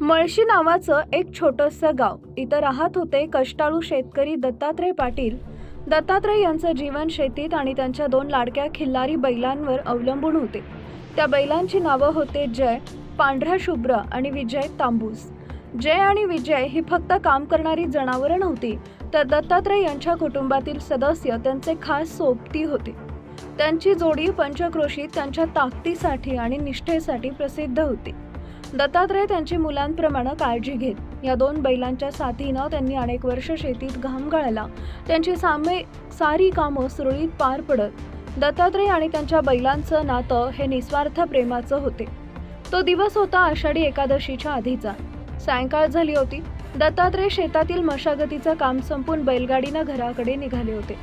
मळशी नावाचं एक छोटंसं गाव. इथं राहत होते कष्टाळू शेतकरी दत्तात्रय पाटील. दत्तात्रय यांचं जीवन शेतीत आणि त्यांच्या 2 लाडक्या खिल्लारी बैलांवर अवलंबून होते. त्या बैलांची नावं होते जय, पांढरा शुभ्र आणि विजय तांबूस. जय आणि विजय ही फक्त काम करणारी जनावरं नव्हती, तर दत्तात्रय यांच्या कुटुंबातील सदस्य त्यांचे खास सोबती होते. त्यांची जोडी पंचक्रोशीत त्यांच्या ताकदीसाठी आणि निष्ठेसाठी प्रसिद्ध होती. दत्तात्रय त्यांची मुलांप्रमाणे काळजी घेत. या 2 बैलांच्या साथीनं त्यांनी अनेक वर्ष शेतीत घाम गाळला. त्यांची सारी कामं सुरळीत पार पडत. दत्तात्रय आणि त्यांच्या बैलांचं नातं हे निस्वार्थ प्रेमाचं होते. तो दिवस होता आषाढी एकादशीच्या आधीचा. सायंकाळ झाली होती. दत्तात्रय शेतातील मशागतीचं काम संपून बैलगाडीनं घराकडे निघाले होते.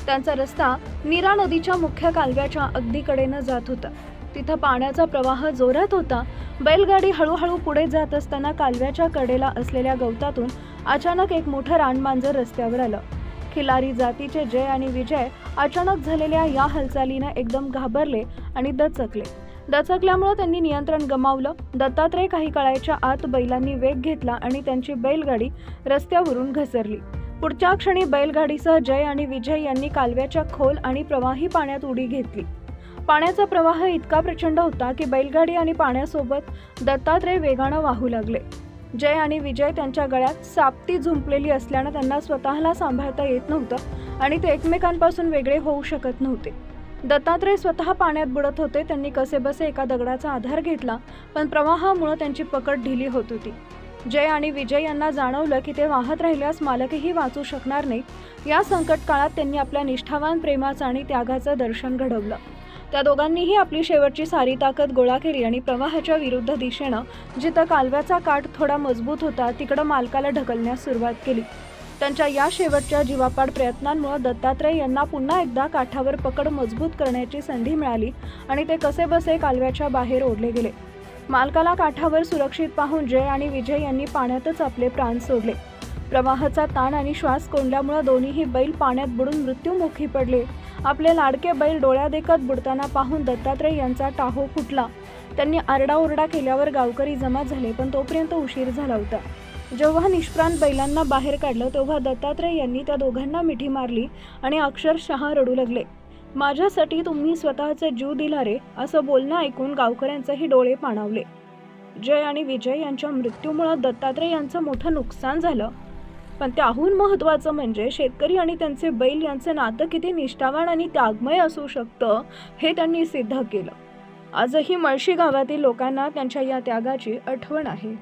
त्यांचा रस्ता नीरा नदीच्या मुख्य कालव्याच्या अगदी कडेनं जात होता. तिथं पाण्याचा प्रवाह जोरात होता. बैलगाडी हळूहळू पुढे जात असताना कालव्याच्या कडेला असलेल्या गवतातून अचानक एक मोठं रानमांजर रस्त्यावर आलं. खिलारी जातीचे जय आणि विजय अचानक झालेल्या या हालचालीनं एकदम घाबरले आणि दचकल्यामुळे त्यांनी नियंत्रण गमावलं. दत्तात्रय काही काळाच्या आत बैलांनी वेग घेतला आणि त्यांची बैलगाडी रस्त्यावरून घसरली. पुढच्या क्षणी बैलगाडीसह जय आणि विजय यांनी कालव्याच्या खोल आणि प्रवाही पाण्यात उडी घेतली. पाण्याचा प्रवाह इतका प्रचंड होता की बैलगाडी आणि पाण्यासोबत दत्तात्रय वेगानं वाहू लागले. जय आणि विजय त्यांच्या गळ्यात सापटी झुंपलेली असल्यानं त्यांना स्वतःला सांभाळता येत नव्हतं आणि ते एकमेकांपासून वेगळे होऊ शकत नव्हते. दत्तात्रय स्वतः पाण्यात बुडत होते. त्यांनी कसेबसे एका दगडाचा आधार घेतला, पण प्रवाहामुळे त्यांची पकड ढिली होत होती. जय आणि विजय यांना जाणवलं की ते वाहत राहिल्यास मालकही वाचू शकणार नाही. या संकट काळात त्यांनी आपल्या निष्ठावान प्रेमाचं आणि त्यागाचं दर्शन घडवलं. त्या दोघांनीही आपली शेवटची सारी ताकद गोळा केली आणि प्रवाहाच्या विरुद्ध दिशेनं, जिथं कालव्याचा काठ थोडा मजबूत होता, तिकडं मालकाला ढकलण्यास सुरुवात केली. त्यांच्या या शेवटच्या जीवापाड प्रयत्नांमुळे दत्तात्रय यांना पुन्हा एकदा काठावर पकड मजबूत करण्याची संधी मिळाली आणि ते कसेबसे कालव्याच्या बाहेर ओढले गेले. मालकाला काठावर सुरक्षित पाहून जय आणि विजय यांनी पाण्यातच आपले प्राण सोडले. प्रवाहाचा ताण आणि श्वास कोंडल्यामुळे दोन्हीही बैल पाण्यात बुडून मृत्युमुखी पडले. आपले लाडके बैल डोळ्यादेखत बुडताना पाहून दत्तात्रय यांचा टाहो फुटला. त्यांनी आरडाओरडा केल्यावर गावकरी जमा झाले, पण तोपर्यंत उशीर झाला होता. जेव्हा निष्प्राण बैलांना बाहेर काढलं तेव्हा दत्तात्रय यांनी त्या दोघांना मिठी मारली आणि अक्षरशः रडू लागले. "माझ्यासाठी तुम्ही स्वतःचा जीव दिला रे," असं बोलणं ऐकून गावकऱ्यांचेही डोळे पाणावले. जय आणि विजय यांच्या मृत्यूमुळे दत्तात्रय यांचं मोठं नुकसान झालं, पण त्याहून महत्त्वाचं म्हणजे शेतकरी आणि त्यांचे बैल यांचं नातं किती निष्ठावान आणि त्यागमय असू शकतं हे त्यांनी सिद्ध केलं. आजही मळशी गावातील लोकांना त्यांच्या या त्यागाची आठवण आहे.